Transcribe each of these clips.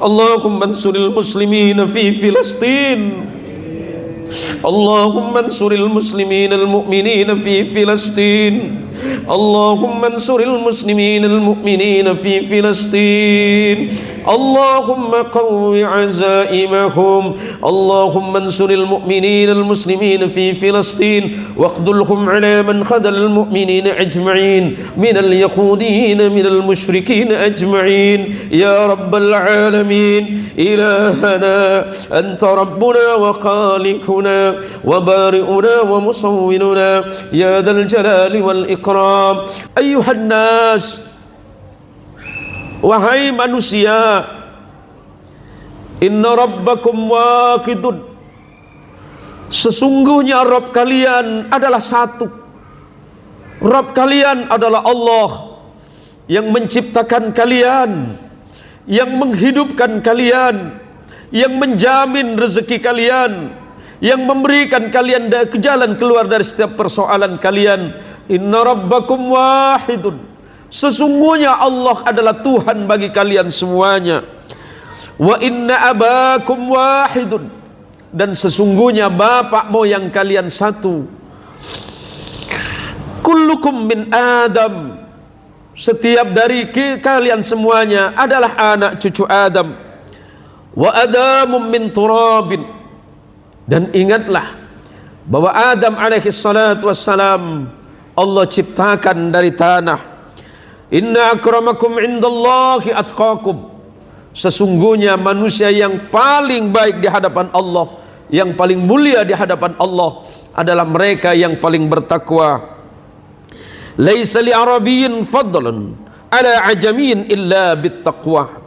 Allahumma ansuril muslimina fi Filastin. Allahumma ansuril muslimina al-mu'minina fi Filastin. Allahumma ansuril muslimina al-mu'minina fi Filastin. Allahumma qawwi azaimahum. Allahumma ansuril mu'minina al-muslimina fi Filastin waqdulhum ala man khadal al-mu'minina ajma'in minal yahudina minal musyrikin ajma'in ya rabbal alamin. Ilahana anta rabbuna wa khaliquna wa bari'una wa musawwiruna ya dzal jalali wal ikram. Ayuhan nas, wahai manusia, inna rabbakum waqidun, sesungguhnya Rabb kalian adalah satu. Rabb kalian adalah Allah yang menciptakan kalian, yang menghidupkan kalian, yang menjamin rezeki kalian, yang memberikan kalian ke jalan keluar dari setiap persoalan kalian. Inna rabbakum wahidun, sesungguhnya Allah adalah Tuhan bagi kalian semuanya. Wa inna abakum wahidun, dan sesungguhnya bapak moyang kalian satu. Kullukum min Adam, setiap dari kalian semuanya adalah anak cucu Adam. Wa Adamum min turabin, dan ingatlah bahwa Adam alaihi salatu wassalam Allah ciptakan dari tanah. Inna akramakum indallahi atqakum, sesungguhnya manusia yang paling baik di hadapan Allah, yang paling mulia di hadapan Allah adalah mereka yang paling bertakwa. Laisa li arabiyyin fadlun ala ajamiyyin illa bittaqwa.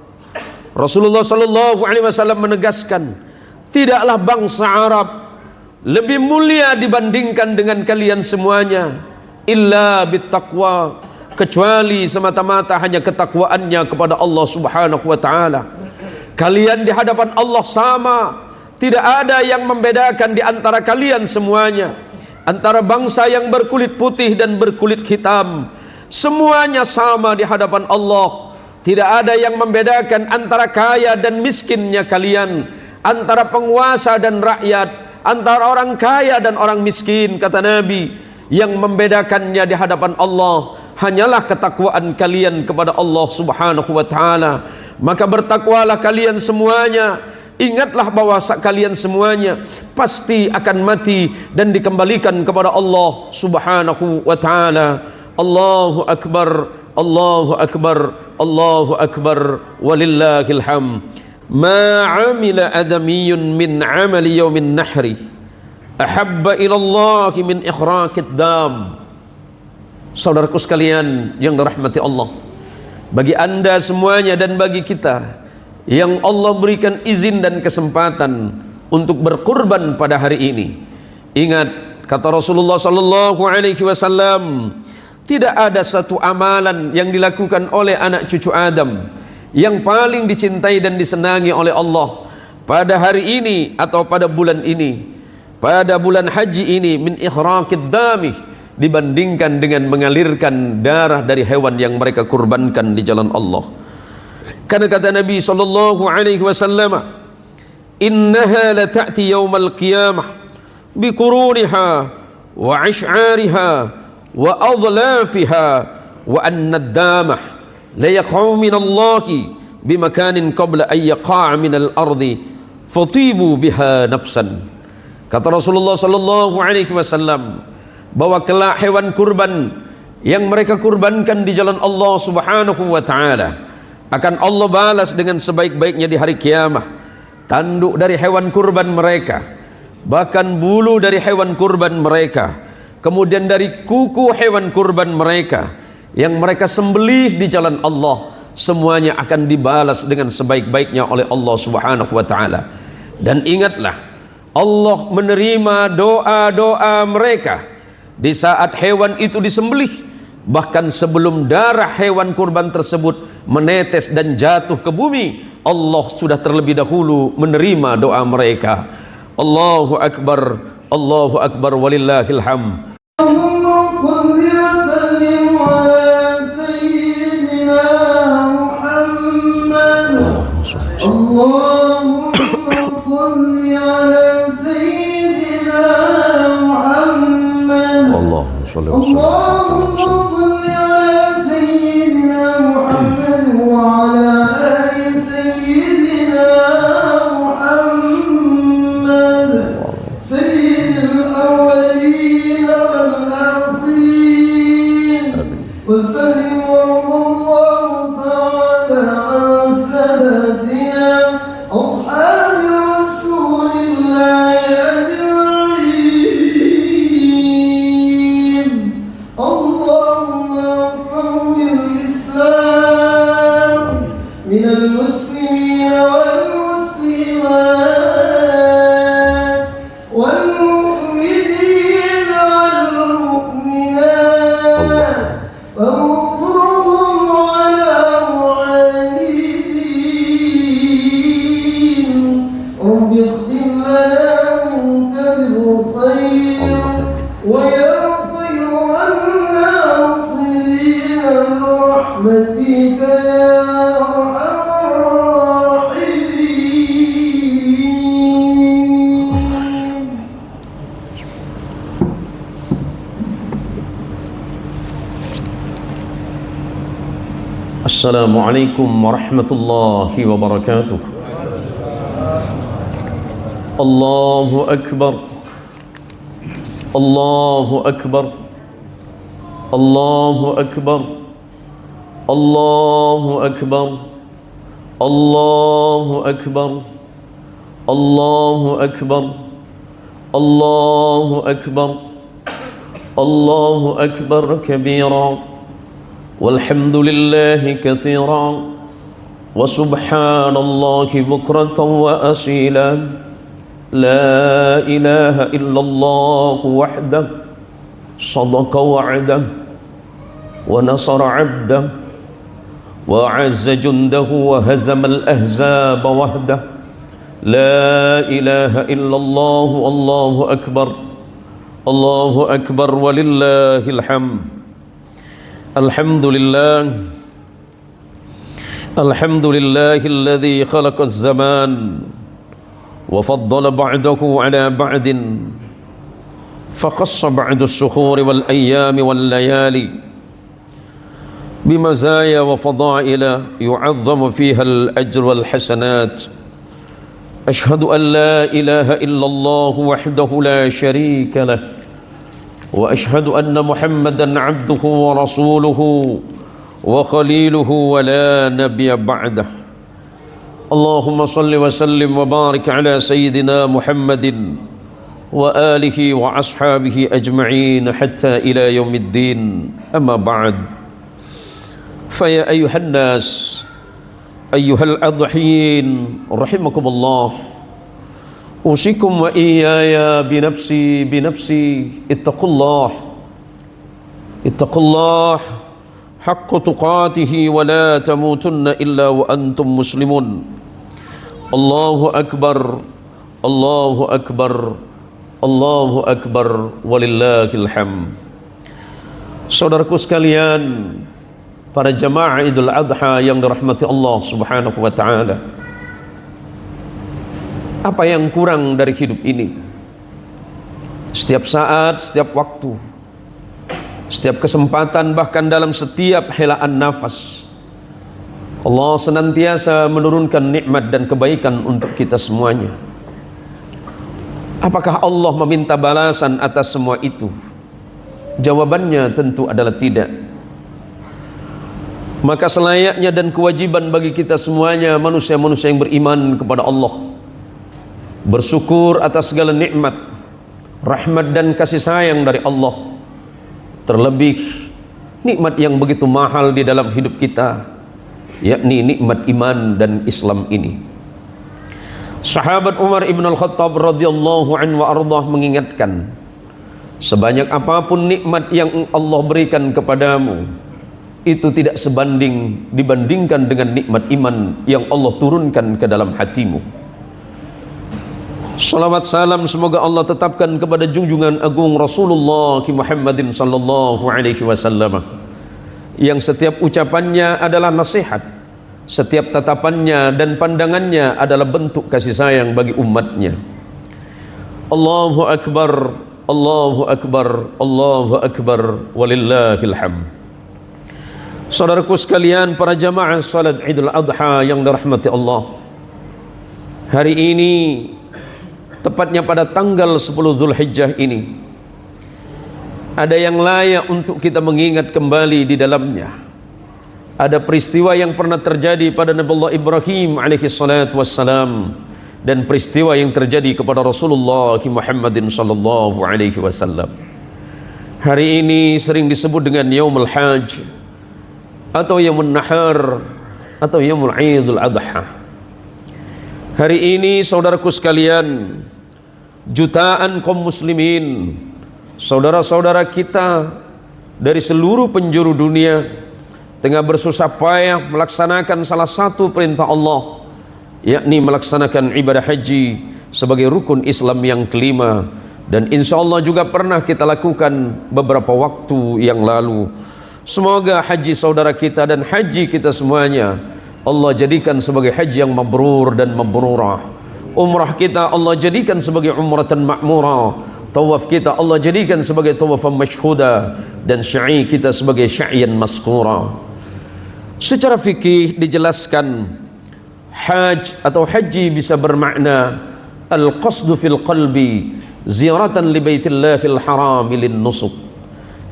Rasulullah sallallahu alaihi wasallam menegaskan, tidaklah bangsa Arab lebih mulia dibandingkan dengan kalian semuanya illa bittaqwa, kecuali semata-mata hanya ketakwaannya kepada Allah Subhanahu wa taala. Kalian di hadapan Allah sama, tidak ada yang membedakan di antara kalian semuanya, antara bangsa yang berkulit putih dan berkulit hitam. Semuanya sama di hadapan Allah. Tidak ada yang membedakan antara kaya dan miskinnya kalian, antara penguasa dan rakyat, antara orang kaya dan orang miskin. Kata Nabi, yang membedakannya di hadapan Allah hanyalah ketakwaan kalian kepada Allah Subhanahu wa taala. Maka bertakwalah kalian semuanya. Ingatlah bahwa kalian semuanya pasti akan mati dan dikembalikan kepada Allah Subhanahu wa taala. Allahu akbar, Allahu akbar, Allahu akbar, walillahil hamd. Ma 'amila adamiyyun min 'amali yaumin nahri ahabba ila Allah min ikhraqid dam. Saudaraku sekalian yang dirahmati Allah, bagi anda semuanya dan bagi kita yang Allah berikan izin dan kesempatan untuk berkurban pada hari ini, ingat kata Rasulullah sallallahu alaihi wasallam, tidak ada satu amalan yang dilakukan oleh anak cucu Adam yang paling dicintai dan disenangi oleh Allah pada hari ini atau pada bulan ini, pada bulan haji ini, min ikhraqid dami, dibandingkan dengan mengalirkan darah dari hewan yang mereka kurbankan di jalan Allah. Karena kata Nabi sallallahu alaihi wasallam, innaha la ta'ti yaumal qiyamah bi quruniha wa ash'ariha wa adlafiha wa anna ad-damah la yaqa'u min Allahi bi makanin qabla an yaqa'a min al-ardi fatibu biha nafsan. Kata Rasulullah sallallahu alaihi wasallam bahwa kelak hewan kurban yang mereka kurbankan di jalan Allah Subhanahu wa taala akan Allah balas dengan sebaik-baiknya di hari kiamat. Tanduk dari hewan kurban mereka, bahkan bulu dari hewan kurban mereka, kemudian dari kuku hewan kurban mereka yang mereka sembelih di jalan Allah, semuanya akan dibalas dengan sebaik-baiknya oleh Allah Subhanahu wa taala. Dan ingatlah, Allah menerima doa-doa mereka di saat hewan itu disembelih, bahkan sebelum darah hewan kurban tersebut menetes dan jatuh ke bumi, Allah sudah terlebih dahulu menerima doa mereka. Allahu akbar, Allahu akbar, walillahil hamd. Allahumma shalli wa sallim ala sayyidina Muhammad. اللهم صل على سيدنا محمد. اللهم صل اللهم صل على سيدنا محمد وعلى آل سيدنا محمد سيد الأولين والآخرين وسلم. وارض الله تعالى عن سادتنا أصحاب رسول الله أجمعين. اللهم قوم الإسلام من المسلمين والمسلمات والمؤمنين والمؤمنات وانصرهم على معاندين. رب اختم لنا منك بالخير ويغفر عنا مفردين برحمتك يا أرحم الراحمين. السلام عليكم ورحمة الله وبركاته. الله أكبر الله أكبر الله أكبر الله أكبر الله أكبر الله أكبر الله أكبر الله أكبر كبيرا والحمد لله كثيرا وسبحان الله بكرة وأصيلا. لا إله إلا الله وحده صدق وعده ونصر عبده وأعز جنده وهزم الأحزاب وحده. لا إله إلا الله. الله أكبر الله أكبر ولله الحمد. الحمد لله الحمد لله الذي خلق الزمان وفضل بعده على بعد فقص بعد الشهور والأيام والليالي بمزايا وفضائل يعظم فيها الأجر والحسنات. أشهد أن لا إله إلا الله وحده لا شريك له وأشهد أن محمدًا عبده ورسوله وخليله ولا نبي بعده. اللهم صل وسلم وبارك على سيدنا محمد وآله وأصحابه أجمعين حتى إلى يوم الدين. أما بعد، فيا أيها الناس أيها الأضحيين رحمكم الله، أوصيكم وإياي بنفسي اتقوا الله حق تقاته ولا تموتن إلا وأنتم مسلمون. الله أكبر الله أكبر الله أكبر ولله الحمد. Saudaraku sekalian, para jamaah Idul Adha yang dirahmati Allah Subhanahu wa taala, apa yang kurang dari hidup ini? Setiap saat, setiap waktu, setiap kesempatan, bahkan dalam setiap helaan nafas, Allah senantiasa menurunkan nikmat dan kebaikan untuk kita semuanya. Apakah Allah meminta balasan atas semua itu? Jawabannya tentu adalah tidak. Maka selayaknya dan kewajiban bagi kita semuanya, manusia-manusia yang beriman kepada Allah, bersyukur atas segala nikmat, rahmat dan kasih sayang dari Allah. Terlebih nikmat yang begitu mahal di dalam hidup kita, yakni nikmat iman dan Islam ini. Sahabat Umar ibn al-Khattab radhiyallahu anhu wa ardhah mengingatkan, sebanyak apapun nikmat yang Allah berikan kepadamu, itu tidak sebanding dibandingkan dengan nikmat iman yang Allah turunkan ke dalam hatimu. Salawat salam semoga Allah tetapkan kepada junjungan agung Rasulullah Muhammadin sallallahu alaihi wasallam, yang setiap ucapannya adalah nasihat, Setiap tatapannya dan pandangannya adalah bentuk kasih sayang bagi umatnya. Allahu Akbar, Allahu Akbar, Allahu Akbar, walillahil hamd. Saudaraku sekalian, para jamaah salat Idul Adha yang dirahmati Allah, hari ini, tepatnya pada tanggal 10 Zulhijjah ini, ada yang layak untuk kita mengingat kembali di dalamnya. Ada peristiwa yang pernah terjadi pada Nabi Allah Ibrahim alaihi salatu wassalam, dan peristiwa yang terjadi kepada Rasulullah Muhammadin sallallahu alaihi wasallam. Hari ini sering disebut dengan Yaumul Hajj atau Yaumun Nahar atau Yaumul Idul Adha. Hari ini saudaraku sekalian, jutaan kaum muslimin, saudara-saudara kita dari seluruh penjuru dunia tengah bersusah payah melaksanakan salah satu perintah Allah, yakni melaksanakan ibadah haji sebagai rukun Islam yang kelima, dan insya Allah juga pernah kita lakukan beberapa waktu yang lalu. Semoga haji saudara kita dan haji kita semuanya Allah jadikan sebagai haji yang mabrur dan mabrurah. Umrah kita Allah jadikan sebagai umratan ma'murah. Tawaf kita Allah jadikan sebagai tawafan masyhuda, dan sya'i kita sebagai sya'yan maskura. Secara fikih dijelaskan, haj atau haji bisa bermakna al-qasdu fil qalbi ziyaratan li baitillahil haram lin nusuk.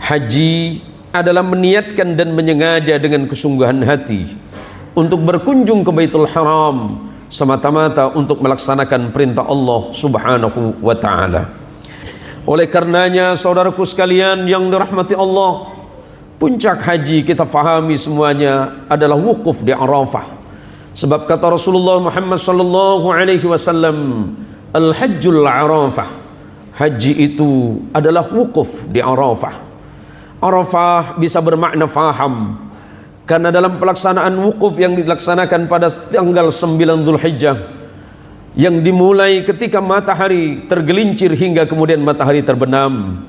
Haji adalah meniatkan dan menyengaja dengan kesungguhan hati untuk berkunjung ke Baitul Haram semata-mata untuk melaksanakan perintah Allah Subhanahu wa taala. Oleh karenanya saudaraku sekalian yang dirahmati Allah, puncak haji kita fahami semuanya adalah wukuf di Arafah. Sebab kata Rasulullah Muhammad sallallahu alaihi wasallam, al-hajjul Arafah, haji itu adalah wukuf di Arafah. Arafah bisa bermakna faham, karena dalam pelaksanaan wukuf yang dilaksanakan pada tanggal 9 Zulhijjah, yang dimulai ketika matahari tergelincir hingga kemudian matahari terbenam,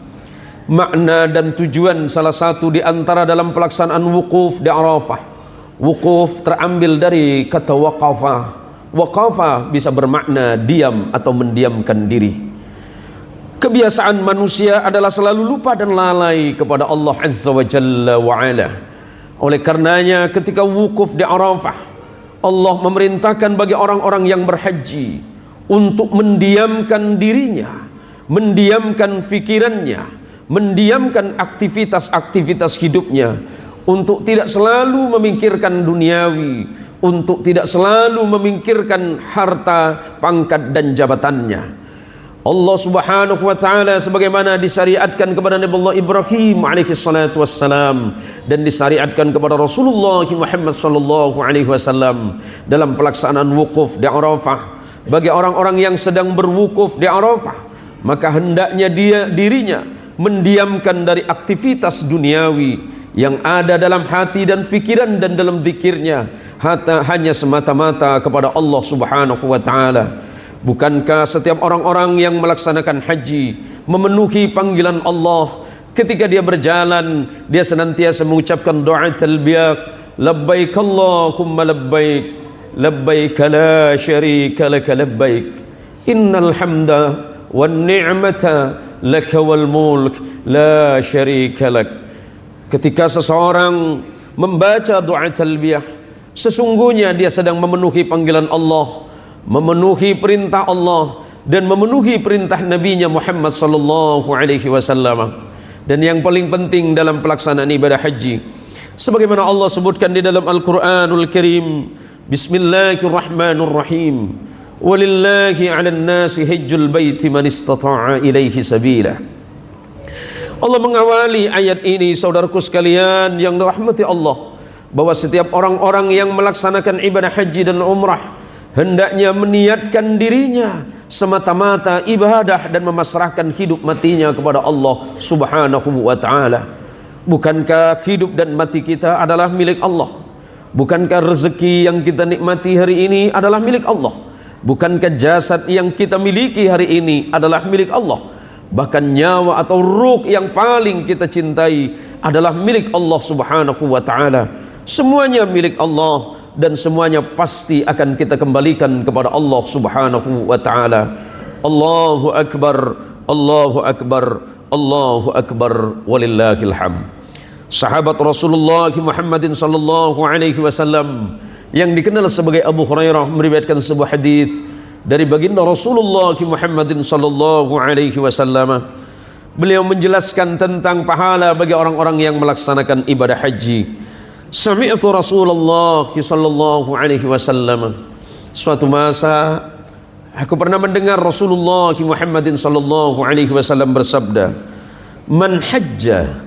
makna dan tujuan salah satu di antara dalam pelaksanaan wukuf di Arafah. Wukuf terambil dari kata waqafa. Waqafa bisa bermakna diam atau mendiamkan diri. Kebiasaan manusia adalah selalu lupa dan lalai kepada Allah Azza wa Jalla wa Ala. Oleh karenanya ketika wukuf di Arafah, Allah memerintahkan bagi orang-orang yang berhaji untuk mendiamkan dirinya, mendiamkan fikirannya, mendiamkan aktivitas-aktivitas hidupnya, untuk tidak selalu memikirkan duniawi, untuk tidak selalu memikirkan harta, pangkat dan jabatannya. Allah Subhanahu wa taala sebagaimana disyariatkan kepada Nabi Allah Ibrahim alaihi salatu wassalam dan disyariatkan kepada Rasulullah Muhammad sallallahu alaihi wasallam dalam pelaksanaan wukuf di Arafah. Bagi orang-orang yang sedang berwukuf di Arafah, maka hendaknya dirinya mendiamkan dari aktivitas duniawi yang ada dalam hati dan fikiran dan dalam zikirnya, hanya semata-mata kepada Allah Subhanahu wa taala. Bukankah setiap orang-orang yang melaksanakan haji memenuhi panggilan Allah, ketika dia berjalan dia senantiasa mengucapkan doa talbiyah, labbaik Allahumma labbaik, labbaik la syarika laka labbaik, innal hamda wan ni'mata laka wal mulk la syarika lak. Ketika seseorang membaca doa talbiyah, sesungguhnya dia sedang memenuhi panggilan Allah, memenuhi perintah Allah dan memenuhi perintah Nabi-Nya Muhammad sallallahu alaihi wasallam. Dan yang paling penting dalam pelaksanaan ibadah haji, sebagaimana Allah sebutkan di dalam Al-Qur'anul Karim, Bismillahirrahmanirrahim, walillahi 'alan nasi hajjul baiti man istata'a ilaihi sabila. Allah mengawali ayat ini, saudaraku sekalian yang dirahmati Allah, bahwa setiap orang-orang yang melaksanakan ibadah haji dan umrah hendaknya meniatkan dirinya semata-mata ibadah dan memasrahkan hidup matinya kepada Allah Subhanahu wa taala. Bukankah hidup dan mati kita adalah milik Allah? Bukankah rezeki yang kita nikmati hari ini adalah milik Allah? Bukankah jasad yang kita miliki hari ini adalah milik Allah? Bahkan nyawa atau ruh yang paling kita cintai adalah milik Allah Subhanahu wa taala. Semuanya milik Allah. dan semuanya pasti akan kita kembalikan kepada Allah Subhanahu wa taala. Allahu akbar, Allahu akbar, Allahu akbar, walillahil hamd. Sahabat Rasulullah Muhammadin sallallahu alaihi wasallam yang dikenal sebagai Abu Hurairah meriwayatkan sebuah hadis dari baginda Rasulullah Muhammadin sallallahu alaihi wasallam. Beliau menjelaskan tentang pahala bagi orang-orang yang melaksanakan ibadah haji. Sami'tu Rasulullah sallallahu alaihi wasallam. Suatu masa aku pernah mendengar Rasulullah Muhammadin sallallahu alaihi wasallam bersabda, "Man hajja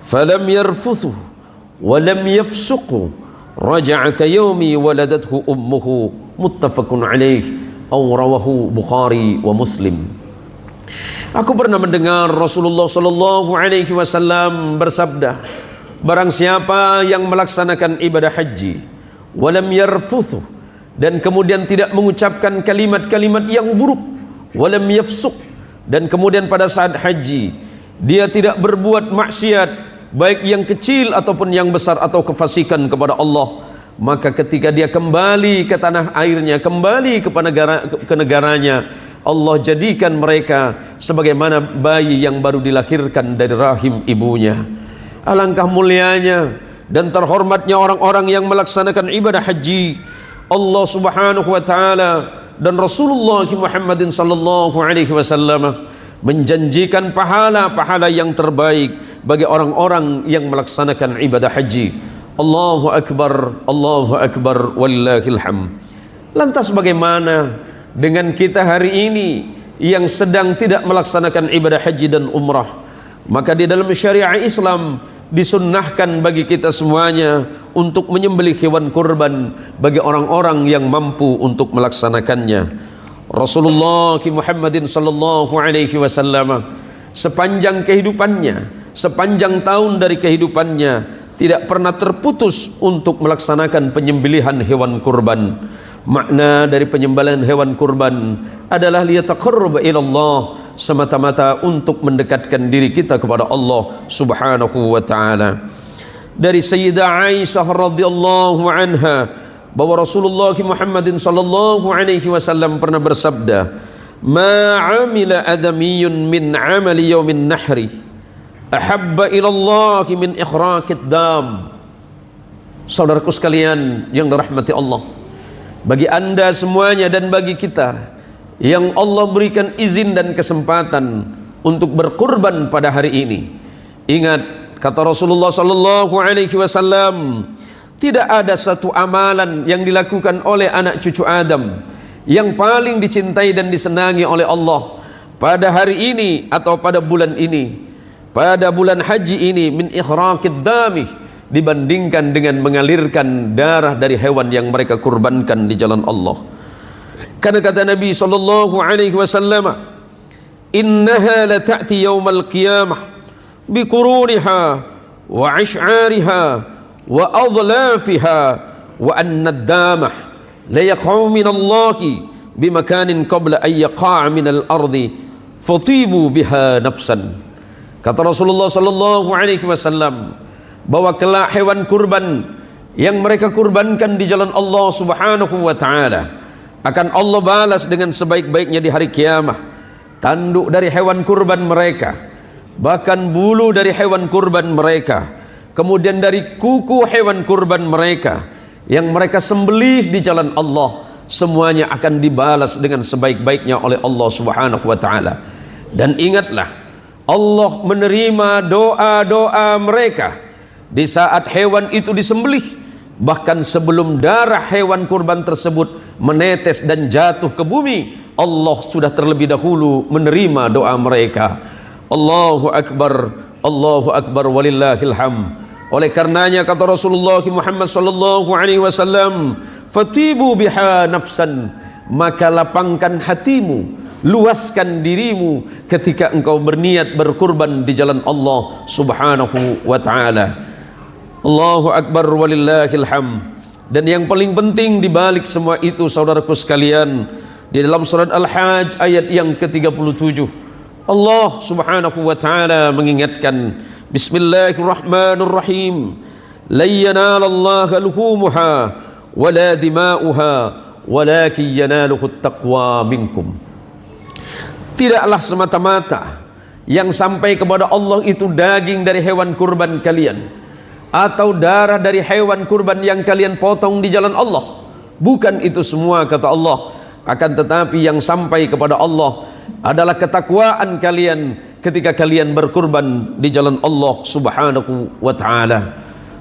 falam yarfuthu wa lam yafsuqu raja'a ka yaumi waladathu ummuhu." Muttafaqun alaih, aw rawahu Bukhari wa Muslim. Aku pernah mendengar Rasulullah sallallahu alaihi wasallam bersabda, barang siapa yang melaksanakan ibadah haji walam yarfuthu, dan kemudian tidak mengucapkan kalimat-kalimat yang buruk, walam yafsuq, dan kemudian pada saat haji dia tidak berbuat maksiat baik yang kecil ataupun yang besar atau kefasikan kepada Allah, maka ketika dia kembali ke tanah airnya, kembali ke negaranya, Allah jadikan mereka sebagaimana bayi yang baru dilahirkan dari rahim ibunya. Alangkah mulianya dan terhormatnya orang-orang yang melaksanakan ibadah haji. Allah Subhanahu wa taala dan Rasulullah Muhammadin sallallahu alaihi wasallam menjanjikan pahala-pahala yang terbaik bagi orang-orang yang melaksanakan ibadah haji. Allahu akbar, Allahu akbar, walillahil hamd. Lantas bagaimana dengan kita hari ini yang sedang tidak melaksanakan ibadah haji dan umrah? Maka di dalam syariat Islam disunnahkan bagi kita semuanya untuk menyembelih hewan kurban bagi orang-orang yang mampu untuk melaksanakannya. Rasulullah Muhammadin sallallahu alaihi wasallam sepanjang kehidupannya, sepanjang tahun dari kehidupannya tidak pernah terputus untuk melaksanakan penyembelihan hewan kurban. Makna dari penyembelihan hewan kurban adalah liyataqarraba ila Allah, semata-mata untuk mendekatkan diri kita kepada Allah Subhanahu wa taala. Dari Sayyidah Aisyah radhiyallahu anha bahwa Rasulullah Muhammadin sallallahu alaihi wasallam pernah bersabda, "Ma 'amila adamiyyun min 'amali yaumin nahri ahabba ila Allah min ikhraqid dam." Saudaraku sekalian yang dirahmati Allah, bagi anda semuanya dan bagi kita yang Allah berikan izin dan kesempatan untuk berkurban pada hari ini, ingat kata Rasulullah sallallahu alaihi wasallam, tidak ada satu amalan yang dilakukan oleh anak cucu Adam yang paling dicintai dan disenangi oleh Allah pada hari ini atau pada bulan ini, pada bulan haji ini, min ikhraqid dami, dibandingkan dengan mengalirkan darah dari hewan yang mereka kurbankan di jalan Allah. Karena kata Nabi sallallahu alaihi wasallam, "Innaha la ta'ti yaumal qiyamah bi quruniha wa 'ash'ariha wa adlafiha wa anna ad-damah la yaqa'u min Allahi bi makanin qabla an yaqa'a min al-ardi fatibu biha nafsan." Kata Rasulullah sallallahu alaihi wasallam bahwa kelak hewan kurban yang mereka kurbankan di jalan Allah Subhanahu wa taala akan Allah balas dengan sebaik-baiknya di hari kiamat. Tanduk dari hewan kurban mereka, bahkan bulu dari hewan kurban mereka, kemudian dari kuku hewan kurban mereka yang mereka sembelih di jalan Allah, semuanya akan dibalas dengan sebaik-baiknya oleh Allah Subhanahu wa taala. Dan ingatlah, Allah menerima doa-doa mereka di saat hewan itu disembelih, bahkan sebelum darah hewan kurban tersebut menetes dan jatuh ke bumi, Allah sudah terlebih dahulu menerima doa mereka. Allahu akbar, Allahu akbar, walillahil hamd. Oleh karenanya kata Rasulullah Muhammad sallallahu alaihi wasallam, "Fatibu biha nafsan," maka lapangkan hatimu, luaskan dirimu ketika engkau berniat berkurban di jalan Allah Subhanahu wa taala. Allahu akbar, walillahil hamd. Dan yang paling penting di balik semua itu, saudaraku sekalian, di dalam surat Al-Hajj ayat yang ke-37, Allah Subhanahu wa taala mengingatkan, Bismillahirrahmanirrahim, "La yanalallaha luhumuha wala dima'uha walakin yanaluhu taqwa minkum. Tidaklah semata-mata yang sampai kepada Allah itu daging dari hewan kurban kalian atau darah dari hewan kurban yang kalian potong di jalan Allah. Bukan itu semua, kata Allah. Akan tetapi yang sampai kepada Allah adalah ketakwaan kalian ketika kalian berkurban di jalan Allah Subhanahu wa ta'ala.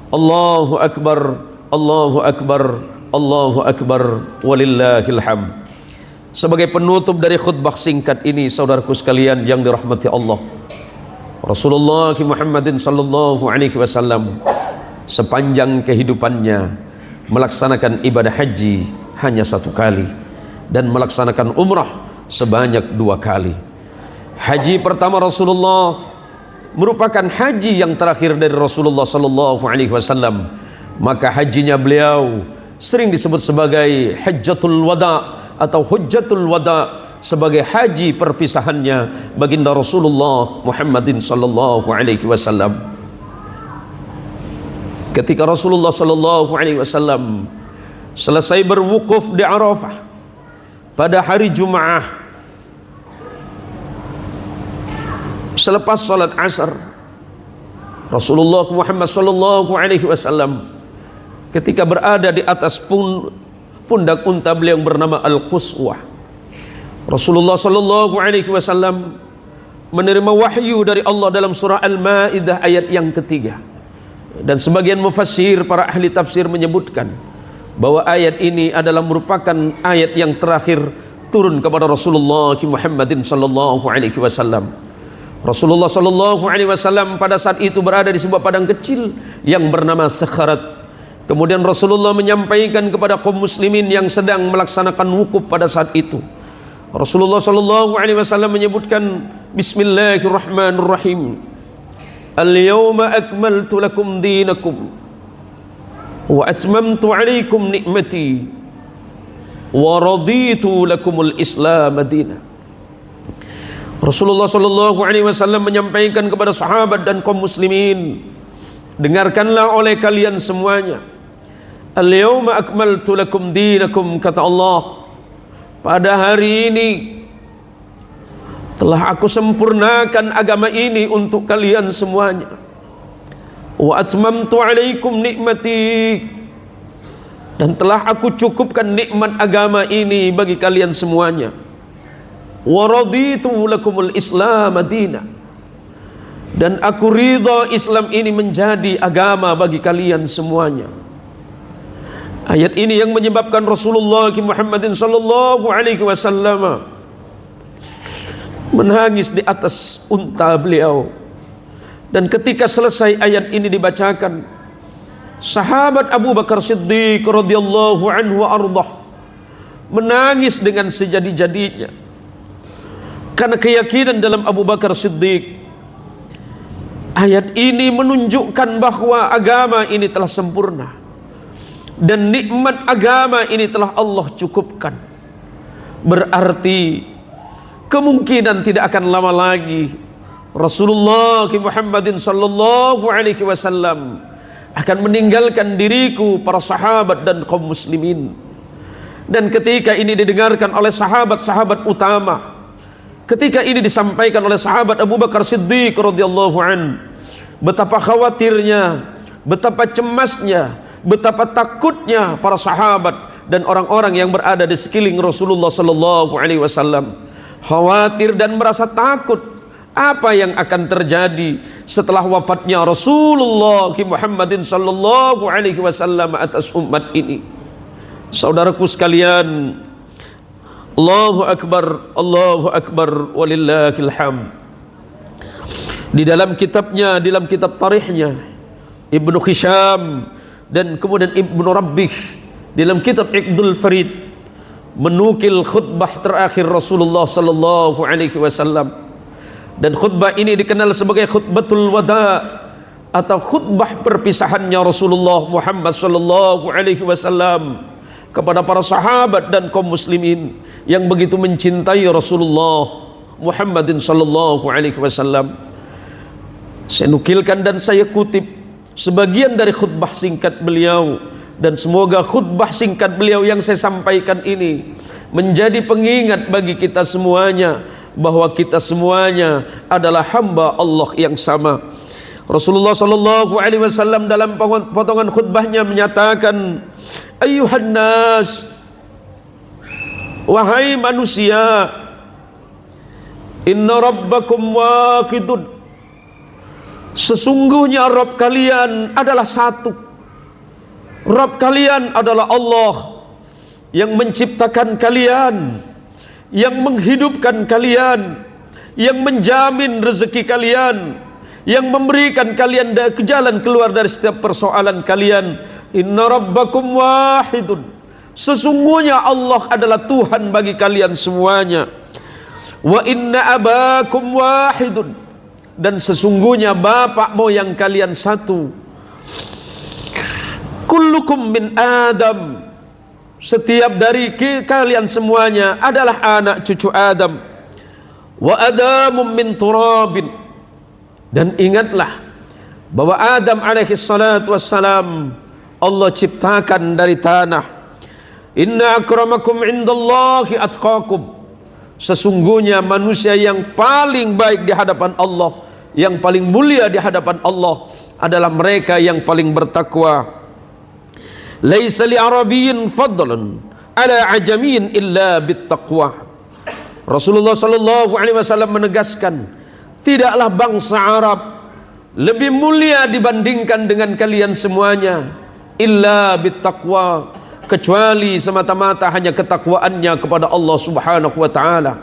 Allahu Akbar, Allahu Akbar, Allahu Akbar, walillahil hamd. Sebagai penutup dari khutbah singkat ini, saudaraku sekalian yang dirahmati Allah, Rasulullah Muhammadin sallallahu alaihi wasallam sepanjang kehidupannya melaksanakan ibadah haji hanya 1 kali dan melaksanakan umrah sebanyak 2 kali. Haji pertama Rasulullah merupakan haji yang terakhir dari Rasulullah sallallahu alaihi wasallam. Maka hajinya beliau sering disebut sebagai Hajjatul Wada atau Hujjatul Wada, sebagai haji perpisahannya baginda Rasulullah Muhammadin sallallahu alaihi wasallam. Ketika Rasulullah sallallahu alaihi wasallam selesai berwukuf di Arafah pada hari Jumat selepas salat asar, Rasulullah Muhammad sallallahu alaihi wasallam ketika berada di atas pundak unta beliau yang bernama Al-Quswah, Rasulullah sallallahu alaihi wasallam menerima wahyu dari Allah dalam surah Al-Maidah ayat yang ketiga. Dan sebagian mufassir, para ahli tafsir menyebutkan bahwa ayat ini adalah merupakan ayat yang terakhir turun kepada Rasulullah Muhammadin sallallahu alaihi wasallam. Rasulullah sallallahu alaihi wasallam pada saat itu berada di sebuah padang kecil yang bernama Sakharat. Kemudian Rasulullah menyampaikan kepada kaum muslimin yang sedang melaksanakan wukuf pada saat itu. Rasulullah sallallahu alaihi wasallam menyebutkan, Bismillahirrahmanirrahim. Al-yawma akmaltu lakum dinakum wa atmamtu alaikum ni'mati wa raditu lakumul Islam madina. Rasulullah sallallahu alaihi wasallam menyampaikan kepada sahabat dan kaum muslimin, dengarkanlah oleh kalian semuanya. Al-yawma akmaltu lakum dinakum, kata Allah, pada hari ini telah aku sempurnakan agama ini untuk kalian semuanya. Wa atmamtu alaikum nikmati, dan telah aku cukupkan nikmat agama ini bagi kalian semuanya. Wa raditu lakumul Islam madina, dan aku ridha Islam ini menjadi agama bagi kalian semuanya. Ayat ini yang menyebabkan Rasulullah Muhammadin sallallahu alaihi wasallam menangis di atas unta beliau. Dan ketika selesai ayat ini dibacakan, sahabat Abu Bakar Siddiq radhiyallahu anhu wa ardhah menangis dengan sejadi-jadinya, karena keyakinan dalam Abu Bakar Siddiq, ayat ini menunjukkan bahwa agama ini telah sempurna dan nikmat agama ini telah Allah cukupkan. Berarti kemungkinan tidak akan lama lagi Rasulullah Muhammadin sallallahu alaihi wasallam akan meninggalkan diriku, para sahabat dan kaum muslimin. Dan ketika ini didengarkan oleh sahabat-sahabat utama, ketika ini disampaikan oleh sahabat Abu Bakar Siddiq radhiyallahu an, betapa khawatirnya, betapa cemasnya, betapa takutnya para sahabat dan orang-orang yang berada di sekeliling Rasulullah sallallahu alaihi wasallam. Khawatir dan merasa takut apa yang akan terjadi setelah wafatnya Rasulullah Muhammadin sallallahu alaihi wasallam atas umat ini. Saudaraku sekalian, Allahu Akbar, walillahil hamd. Di dalam kitabnya, dalam kitab tarikhnya, Ibnu Hisham dan kemudian Ibnu Rabbih dalam kitab Iqdul Farid menukil khutbah terakhir Rasulullah sallallahu alaihi wasallam. Dan khutbah ini dikenal sebagai khutbatul wada atau khutbah perpisahannya Rasulullah Muhammad sallallahu alaihi wasallam kepada para sahabat dan kaum muslimin yang begitu mencintai Rasulullah Muhammadin sallallahu alaihi wasallam. Saya nukilkan dan saya kutip sebagian dari khutbah singkat beliau Dan semoga khutbah singkat beliau yang saya sampaikan ini menjadi pengingat bagi kita semuanya bahwa kita semuanya adalah hamba Allah yang sama. Rasulullah sallallahu alaihi wasallam dalam potongan khutbahnya menyatakan, "Ayyuhan nas, wahai manusia, inna rabbakum waqidun." Sesungguhnya Rabb kalian adalah satu. Rabb kalian adalah Allah yang menciptakan kalian, yang menghidupkan kalian, yang menjamin rezeki kalian, yang memberikan kalian ke jalan keluar dari setiap persoalan kalian. Inna rabbakum wahidun. Sesungguhnya Allah adalah Tuhan bagi kalian semuanya. Wa inna abakum wahidun. Dan sesungguhnya bapak moyang kalian satu. Kullukum min Adam. Setiap dari kalian semuanya adalah anak cucu Adam. Wa Adamu min turabin. Dan ingatlah bahwa Adam alaihi salatu wassalam Allah ciptakan dari tanah. Inna akramakum indallahi atqakum. Sesungguhnya manusia yang paling baik di hadapan Allah, yang paling mulia di hadapan Allah adalah mereka yang paling bertakwa. Laisa li arabiyyin fadlun ala ajamiyyin illa bittaqwa. Rasulullah sallallahu alaihi wasallam menegaskan, tidaklah bangsa Arab lebih mulia dibandingkan dengan kalian semuanya illa bittaqwa, kecuali semata-mata hanya ketakwaannya kepada Allah Subhanahu wa taala.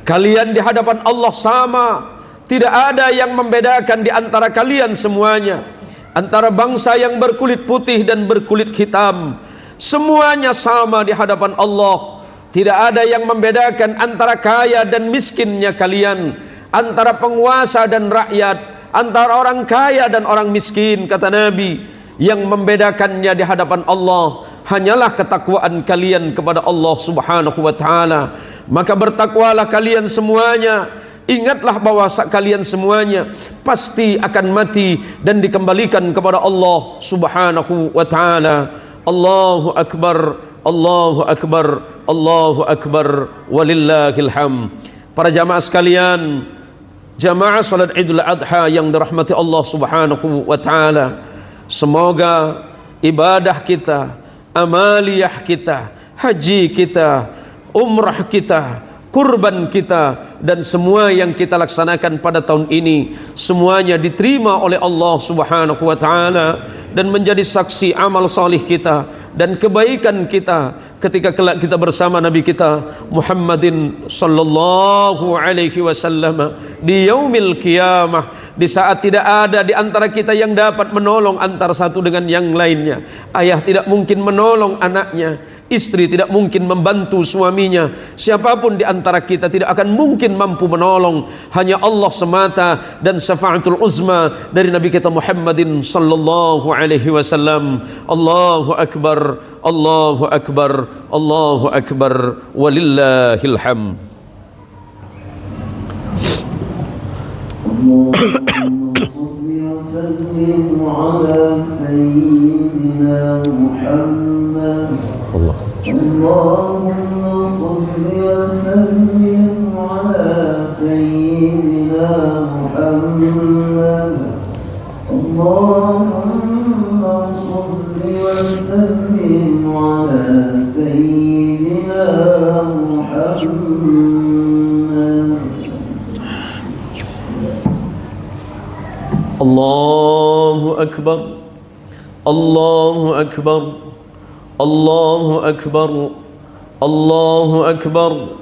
Kalian di hadapan Allah sama, tidak ada yang membedakan di antara kalian semuanya. Antara bangsa yang berkulit putih dan berkulit hitam, semuanya sama di hadapan Allah. Tidak ada yang membedakan antara kaya dan miskinnya kalian, antara penguasa dan rakyat, antara orang kaya dan orang miskin. Kata Nabi, yang membedakannya di hadapan Allah hanyalah ketakwaan kalian kepada Allah Subhanahu wa taala. Maka bertakwalah kalian semuanya. Ingatlah bahwa kalian semuanya pasti akan mati dan dikembalikan kepada Allah Subhanahu wa taala. Allahu akbar, Allahu akbar, Allahu akbar, walillahil hamd. Para jamaah sekalian, jamaah salat Idul Adha yang dirahmati Allah Subhanahu wa taala, semoga ibadah kita, amaliyah kita, haji kita, umrah kita, kurban kita, dan semua yang kita laksanakan pada tahun ini semuanya diterima oleh Allah Subhanahu wa taala dan menjadi saksi amal salih kita dan kebaikan kita ketika kelak kita bersama Nabi kita Muhammadin sallallahu alaihi wasallam di yaumil qiyamah, di saat tidak ada di antara kita yang dapat menolong antara satu dengan yang lainnya. Ayah tidak mungkin menolong anaknya, istri tidak mungkin membantu suaminya, siapapun di antara kita tidak akan mungkin mampu menolong, hanya Allah semata dan syafaatul uzma dari Nabi kita Muhammadin sallallahu alaihi wasallam. Allahu akbar, Allahu akbar, Allahu akbar, walillahil hamd. اللهم صل وسلم على سيدنا محمد. اللهم صل وسلم على سيدنا محمد. اللهم صل وسلم على سيدنا محمد. Allahu akbar, Allahu akbar, Allahu akbar, Allahu akbar,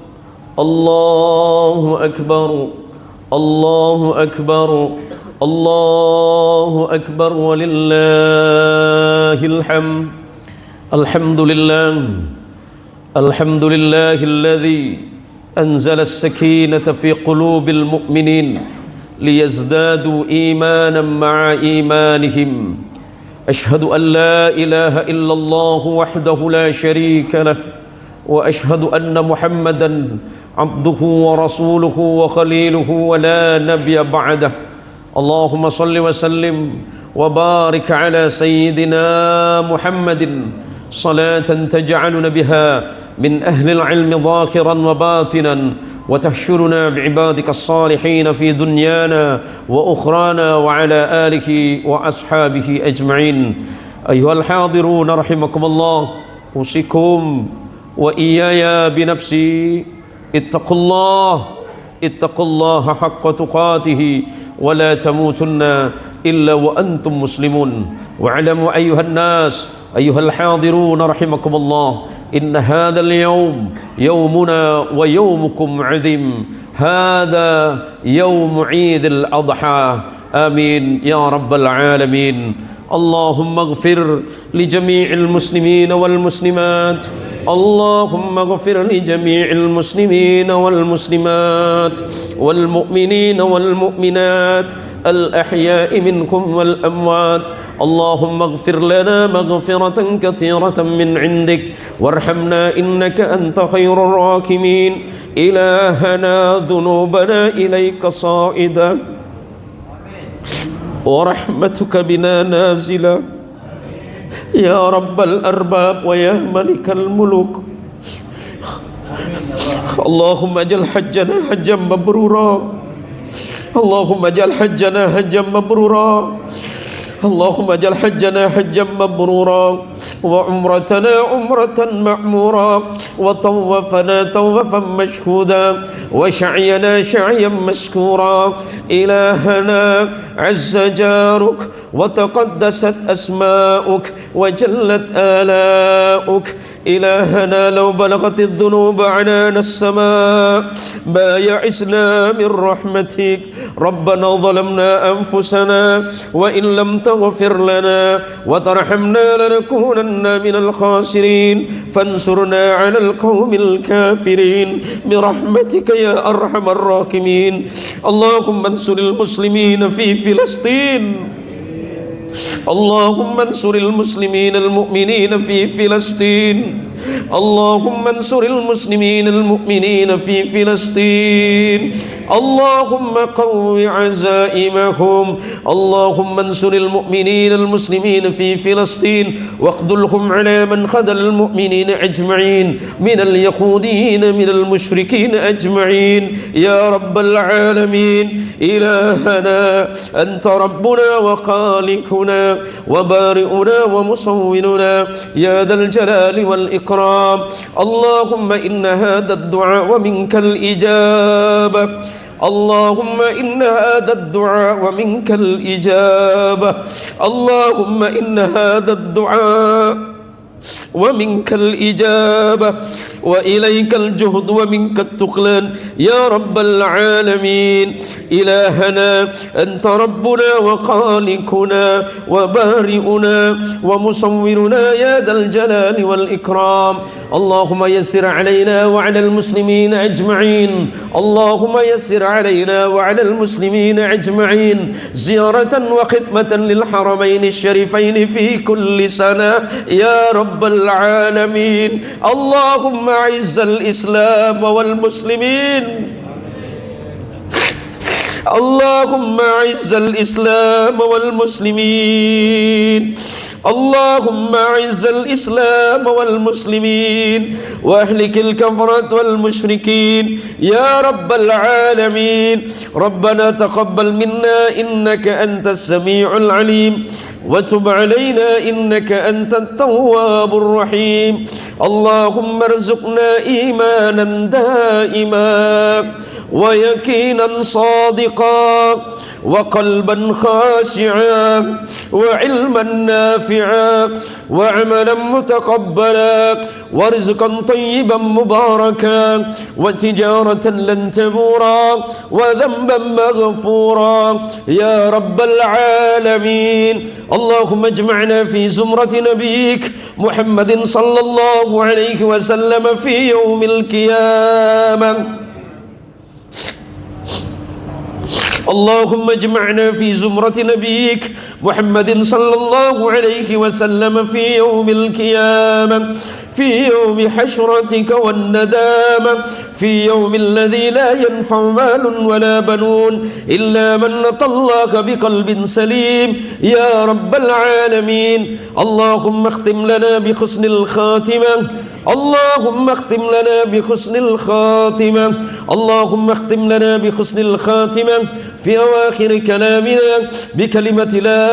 Allahu akbar, Allahu akbar, Allahu akbar, walillahil hamd. Alhamdulillah, alhamdulillahilladzi anzala as-sakinata fi qulubil mu'minin ليزدادوا إيمانا مع إيمانهم. أشهد أن لا إله إلا الله وحده لا شريك له، وأشهد أن محمدا عبده ورسوله وخليله ولا نبي بعده. اللهم صل وسلم وبارك على سيدنا محمد صلاة تجعلنا بها من أهل العلم ظاهرا وباطنا وتحشرنا بعبادك الصالحين في دنيانا وأخرانا وعلى آله وأصحابه أجمعين. أيها الحاضرون رحمكم الله، أوصيكم وإياي بنفسي اتقوا الله حق تقاته ولا تموتن إلا وأنتم مسلمون. واعلموا أيها الناس أيها الحاضرون رحمكم الله، إن هذا اليوم يومنا ويومكم عظيم، هذا يوم عيد الأضحى. آمين يا رب العالمين. اللهم اغفر لجميع المسلمين والمسلمات، اللهم اغفر لجميع المسلمين والمسلمات والمؤمنين والمؤمنات الأحياء منكم والأموات. اللهم اغفر لنا مغفرة كثيرة من عندك، وارحمنا إنك أنت خير الراحمين. إلهنا ذنوبنا إليك صائدة، ورحمتك بنا نازلة، يا رب الأرباب ويا ملك الملوك. اللهم اجعل حجنا حجا مبرورا، اللهم اجعل حجنا حجا مبرورا، اللهم اجعل حجنا حجا مبرورا، وعمرتنا عمرة معمورا، وطوفنا طوفا مشهودا، وشعينا شعيا مشكورا. إلهنا عز جارك وتقدست أسماؤك وجلت آلاؤك، إلهنا لو بلغت الذنوب عنان السماء ما يعسنا من رحمتك. ربنا ظلمنا أنفسنا وإن لم تغفر لنا وترحمنا لنكونن من الخاسرين، فانصرنا على القوم الكافرين برحمتك يا أرحم الراحمين. اللهم انصر المسلمين في فلسطين، اللهم انصر المسلمين المؤمنين في فلسطين، اللهم انصر المسلمين المؤمنين في فلسطين، اللهم قو عزائمهم، اللهم انصر المؤمنين المسلمين في فلسطين واخذلهم على من خذل المؤمنين أجمعين من اليهوديين من المشركين أجمعين يا رب العالمين. إلهنا أنت ربنا وخالقنا وبارئنا ومصورنا يا ذا الجلال والإكرام. اللهم إن هذا الدعاء ومنك الإجابة، اللهم إن هذا الدعاء ومنك الإجابة، اللهم إن هذا الدعاء ومنك الإجابة وإليك الجهد ومنك التقلان يا رب العالمين. إلهنا أنت ربنا وخالقنا وبارئنا ومصورنا يا ذا الجلال والإكرام. اللهم يسر علينا وعلى المسلمين أجمعين، اللهم يسر علينا وعلى المسلمين أجمعين زيارة وختمة للحرمين الشريفين في كل سنة يا رب العالمين. اللهم أعز الإسلام والمسلمين، اللهم أعز الإسلام والمسلمين، اللهم أعز الإسلام والمسلمين وأهلك الكفرة والمشركين يا رب العالمين. ربنا تقبل منا إنك أنت السميع العليم، وتب علينا إنك أنت التواب الرحيم. اللهم ارزقنا إيمانا دائما ويقينا صادقا وقلبا خاشعا وعلما نافعا وعملا متقبلا ورزقا طيبا مباركا وتجارة لن تبورا وذنبا مغفورا يا رب العالمين. اللهم اجمعنا في زمرة نبيك محمد صلى الله عليه وسلم في يوم القيامة. اللهم اجمعنا في زمرة نبيك محمد صلى الله عليه وسلم في يوم القيامة في يوم حشرتك والندامة في يوم الذي لا ينفع مال ولا بنون إلا من أتى الله بقلب سليم يا رب العالمين. اللهم اختم لنا بحسن الخاتمة، اللهم اختم لنا بحسن الخاتمة، اللهم اختم لنا بحسن الخاتمة في أواخر كلامنا بكلمة لا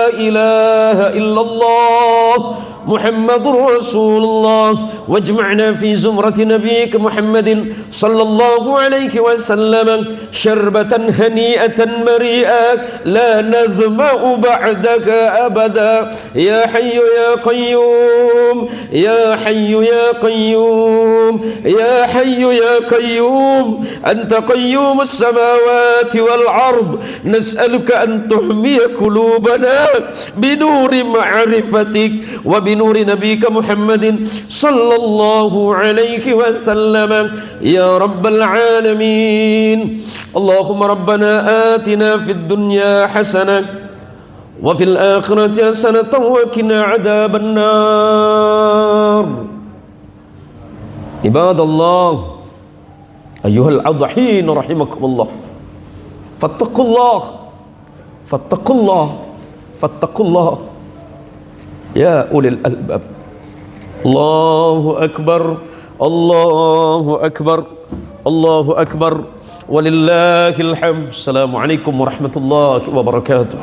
إله إلا الله محمد رسول الله، واجمعنا في زمرة نبيك محمد صلى الله عليه وسلم شربة هنيئة مريئة لا نظمأ بعدك أبدا يا حي يا قيوم يا حي يا قيوم يا حي يا قيوم أنت قيوم السماوات والأرض، نسألك أن تحمي قلوبنا بنور معرفتك وبنور نبيك محمد صلى الله عليه وسلم يا رب العالمين. اللهم ربنا آتنا في الدنيا حسنة وفي الآخرة حسنة وقنا عذاب النار. عباد الله أيها الأضحين رحمكم الله، فاتقوا الله فاتقوا الله فاتقوا الله يا أولي الألباب. الله أكبر الله أكبر الله أكبر ولله الحمد. السلام عليكم ورحمة الله وبركاته.